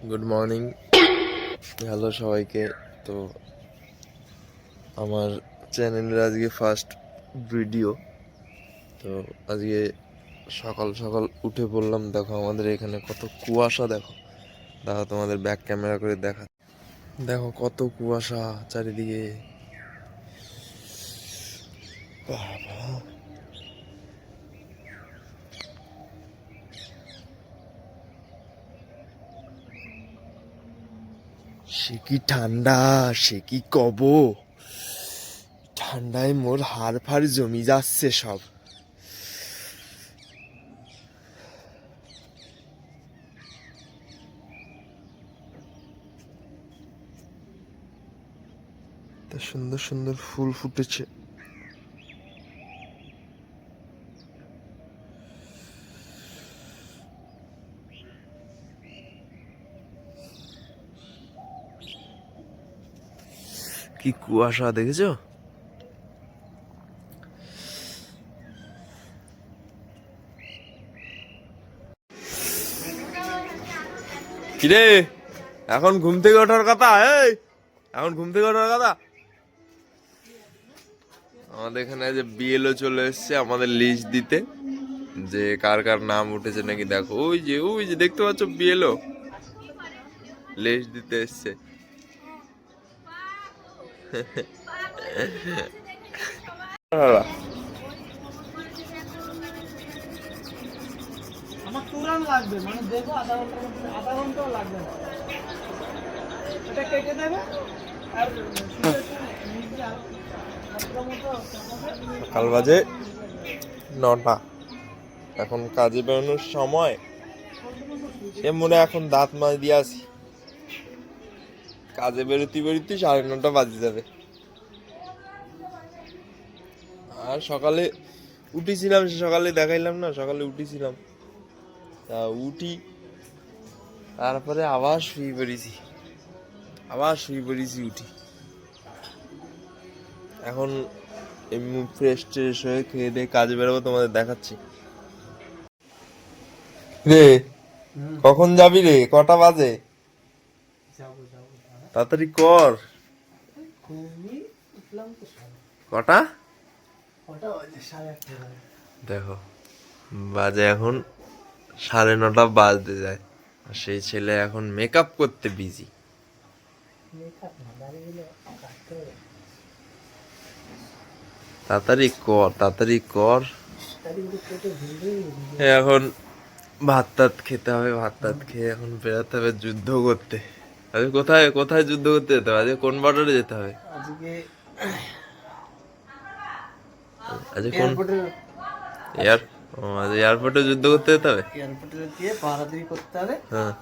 Good morning, hello সবাইকে। তো আমার চ্যানেলের আজকে ফার্স্ট ভিডিও। তো আজকে সকাল সকাল উঠে পড়লাম। দেখো আমাদের এখানে কত কুয়াশা। দেখো দেখো তোমাদের ব্যাক ক্যামেরা করে দেখা। দেখো কত কুয়াশা চারিদিকে। বাবা, সে কি ঠান্ডা, সে কি কব। ঠান্ডায় মোর হাড় ফাড় জমি যাচ্ছে সব। তা সুন্দর সুন্দর ফুল ফুটেছে। কি কুয়াশা দেখেছো? কিরে, এখন ঘুম থেকে ওঠার কথা? এই এখন ঘুম থেকে ওঠার কথা। আমাদের এখানে যে বিএলও চলে এসছে আমাদের লিস্ট দিতে, যে কার কার নাম উঠেছে নাকি। দেখো ওই যে দেখতে পাচ্ছ, বিএলও লিস্ট দিতে এসছে। আমার তুরান লাগবে, মানে দেখো আধা ঘন্টাও লাগবে না। এটা কেটে দেবে আর সকাল বাজে 9টা, এখন কাজে বেরোনোর সময়। সে মনে এখন দাঁত মাছ দিয়ে আসি, কাজে বেরোতে বেরোতে 9:30 বাজে যাবে। আর সকালে উঠেছিলাম, সকালে দেখাইলাম না, সকালে উঠেছিলাম। তা উঠি, তারপরে আবার শুয়ে পড়েছি উঠি। এখন এমনি ফ্রেশ ট্রেশ হয়ে খেয়ে দিয়ে কাজে বেরোবো, তোমাদের দেখাচ্ছি। রে কখন যাবি রে? কটা বাজে? তাড়াতাড়ি কর। কটা? দেখো বাজে এখন 9:30 বাজতে যায়, আর সেই ছেলে এখন মেকআপ করতে বিজি। তাড়াতাড়ি কর। এখন ভাত টাত খেতে হবে, ভাত টাত খেয়ে এখন বেরোতে হবে যুদ্ধ করতে। আজকে কোথায় কোথায় যুদ্ধ করতে যেতে হবে? আজকে কোন বর্ডারে যেতে হবে? আজকে কোন আজকে এয়ারপোর্টে যুদ্ধ করতে যেতে হবে। এয়ারপোর্টে গিয়ে পাহারাদারি করতে হবে। হ্যাঁ,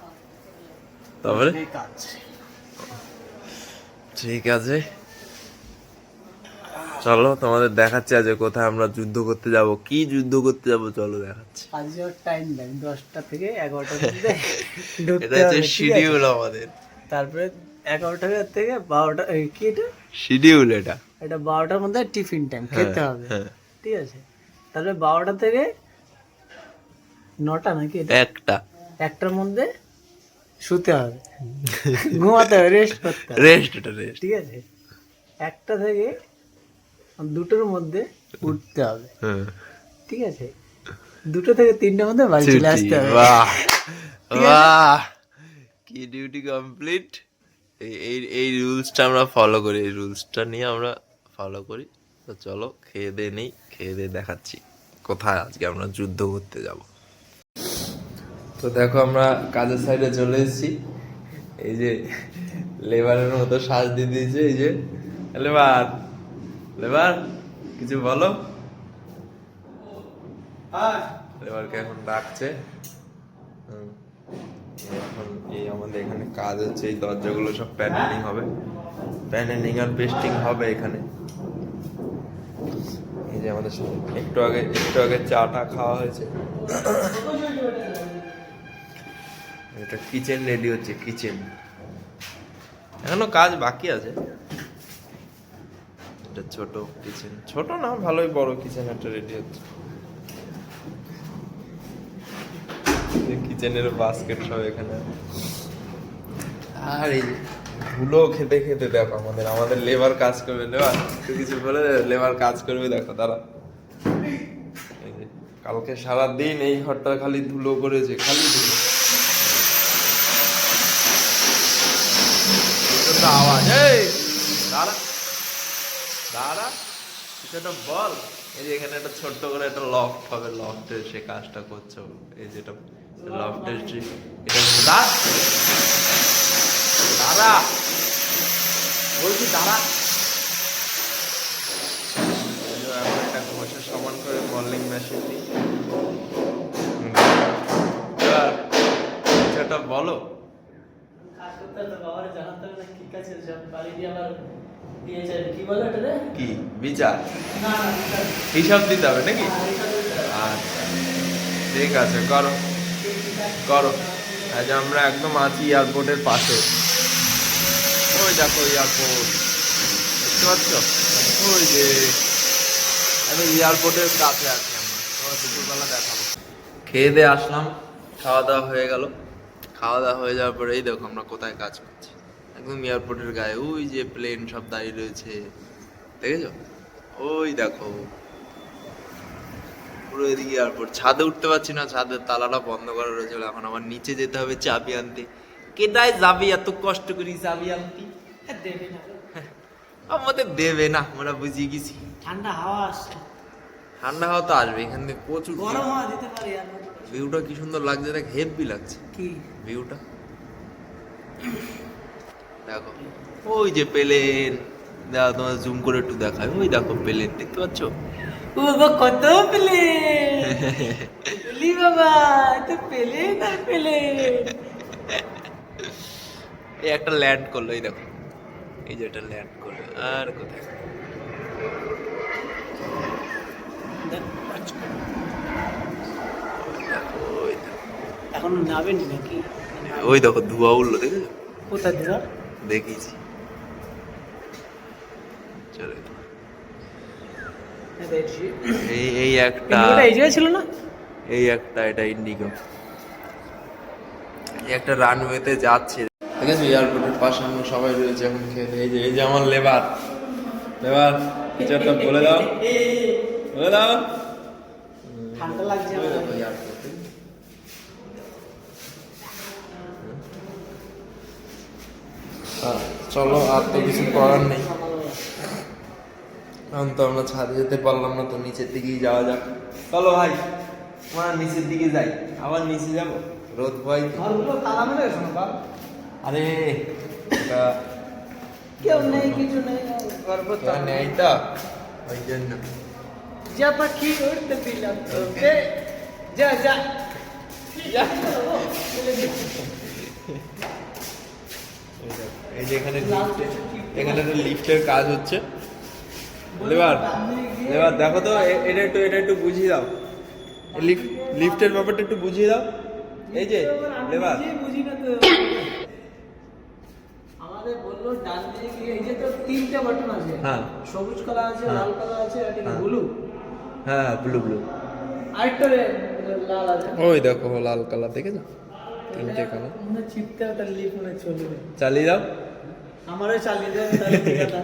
তারপরে কাজ। ঠিক আছে, চলো তোমাদের দেখাচ্ছি আজকে কোথায় আমরা যুদ্ধ করতে যাব, কি যুদ্ধ করতে যাব, চলো দেখাচ্ছি। আজকে টাইম দেন 10টা থেকে 11টার মধ্যে ঢুকতে এটা হচ্ছে হবে, ঠিক আছে? শিডিউল আমাদের। তারপরে 11টা থেকে 12টা, কি এটা শিডিউল এটা। এটা 12টার মধ্যে টিফিন টাইম খেতে হবে, হ্যাঁ, ঠিক আছে? তারপরে 12টা থেকে 9টা নাকি এটা? একটার মধ্যে শুতে হবে, ঘুমাতে হবে, রেস্ট করতে হবে, রেস্ট। ঠিক আছে? 1টা থেকে 2টোর মধ্যে উঠতে হবে, হ্যাঁ, ঠিক আছে? 2টো থেকে 3টের মধ্যে বাড়ি চলে আসতে হবে। বাহ ঠিক আছে? বাহ, কি ডিউটি কমপ্লিট। এই রুলসটা আমরা ফলো করি, এই রুলসটা নিয়ে আমরা ফলো করি। তো চলো খেয়ে দিয়ে নেই, খেয়ে দিয়ে দেখাচ্ছি কোথায় আজকে আমরা যুদ্ধ করতে যাব। তো দেখো আমরা কাজের সাইডে চলে এসেছি। এই যে লেবারের মতো সাজ দিয়ে দিয়েছে, এই যে লেবার কিছু বলো। লেবারকে এখন ডাকছে। এখন এই আমাদের এখানে কাজ হচ্ছে, এই দরজাগুলো সব প্যানেলিং হবে, প্যানেলিং আর পেস্টিং হবে এখানে। এই যে আমাদের একটু আগে চাটা খাওয়া হয়েছে। এটা কিচেন রেডি হচ্ছে, কিচেন এখনো কাজ বাকি আছে। এটা ছোট কিচেন, ছোট না ভালোই বড় কিচেন একটা রেডি হচ্ছে। কিচেনের বাস্কেট সব এখানে। আর এই যে ধুলো খেতে খেতে দেখো আমাদের লেবার কাজ করবে, লেবার একটু কিছু বলে লেবার কাজ করবে দেখো তারা। এই যে কালকে সারাদিন এই ঘরটা খালি ধুলো করেছে, খালি ধুলো। এটা তো আওয়াজ, এই দাঁড়া দাঁড়া, কিছু একটা বল। এই যে এখানে একটা ছোট্ট করে একটা লফট হবে, লফটে সে কাজটা করছে। এই যেটা লফটের এটা দাঁড়া বলছি, দাঁড়া। এখন একটা ঘষা সমান করে মল্লিং মেশিন দিই। সেটা বলো। কি বিচার হিসাব দিতে হবে নাকি? আচ্ছা ঠিক আছে, করো করো। আজ আমরা একদম আছি এয়ারপোর্টের পাশে। ওই দেখো এয়ারপোর্ট, দেখতে পাচ্ছ? ওই যে আমি এয়ারপোর্টের কাছে আছি আমরা, তোমার দুপুরবেলা দেখাবো। খেয়ে দিয়ে আসলাম, খাওয়া দাওয়া হয়ে গেল। খাওয়া দাওয়া হয়ে যাওয়ার পরে এই দেখো আমরা কোথায় কাজ করছি, একদম এয়ারপোর্টের গায়ে। ওই যে প্লেন সব দাঁড়িয়ে রয়েছে, দেখেছো? ওই দেখো পুরো এদিকে এয়ারপোর্ট। ছাদে উঠতে পারছি না, ছাদের তালাটা বন্ধ করা রয়েছে। এখন আমার নিচে যেতে হবে চাবি আনতে। কেদায় যাবি এত কষ্ট করি চাবি আনতে? আমাদের দেবে না, আমরা বুঝিয়ে গেছি। ঠান্ডা হাওয়া আসছে, ঠান্ডা হাওয়া তো আসবে, এখান থেকে প্রচুর গরম হাওয়া দিতে পারি। ভিউটা কি সুন্দর লাগছে, দেখ হেভি লাগছে কি ভিউটা। দেখো ওই যে প্লেন, দেখো তোমার জুম করে একটু দেখায়। ওই দেখো প্লেন, দেখতে পাচ্ছ? ও বাবা কত প্লেন! বলি বাবা তো প্লেন আর প্লেন। এই একটা ল্যান্ড করলো, এই দেখো, এই যে এটা ল্যান্ড করলো। আর কোথায়? ওই দেখো, এখন নাবেনি নাকি? ওই দেখো ধোঁয়া উঠলো, দেখেছো? কোথায় দিদা? দেখিছি, চলে এই এই একটা, এই জায়গায় ছিল না? এই একটা, এটা ইন্ডিগো। এই একটা রানওয়েতে যাচ্ছে, ঠিক আছে? এয়ারপোর্টের পাশে আমরা সবাই রয়েছে এখন খেতে। এই যে আমার লেবার, লেবার কিছু একটা বলে দাও, বলে দাও। ঠান্ডা লাগছে আমার। চলো, আর তো কিছু করার নেই। এখন তো আমরা ছাদে যেতে পারলাম না, তো নিচের দিকেই যাওয়া যাক। চলো ভাই, আমরা নিচের দিকে যাই। আবার নিচে যাবো, রোদ ভয়। ঘরগুলো তালা মেরে গেছে না বাবা? আরে এটা কেউ নেই, কিছু নেই, গর্ব তো নেই তো, ওই জন্য। যা পাখি উড়তে দিলাম তোকে, যা যা যা। এই যে এখানে এখানে একটা লিফটের কাজ হচ্ছে। লেবার লেবার দেখো তো, এটা একটু বুঝিয়ে দাও, লিফটের ব্যাপারটা একটু বুঝিয়ে দাও। এই যে লেবার, বুঝি না তো। আমাদের বললো ডান দিকে গিয়ে, এই যে তো তিনটা বাটন আছে। হ্যাঁ, সবুজ কালার আছে, হ্যাঁ, লাল কালার আছে, আর এটা হ্যাঁ, ব্লু। হ্যাঁ ব্লু ব্লু। আরেকটা লাল আছে। ওই দেখো লাল কালার, দেখেছো? তিনটে কালার। মনে চিপতে ওটা লিফট মনে চলবে। চালিয়ে দাও। আমারও চালিয়ে দেবে তাহলে ঠিক আছে।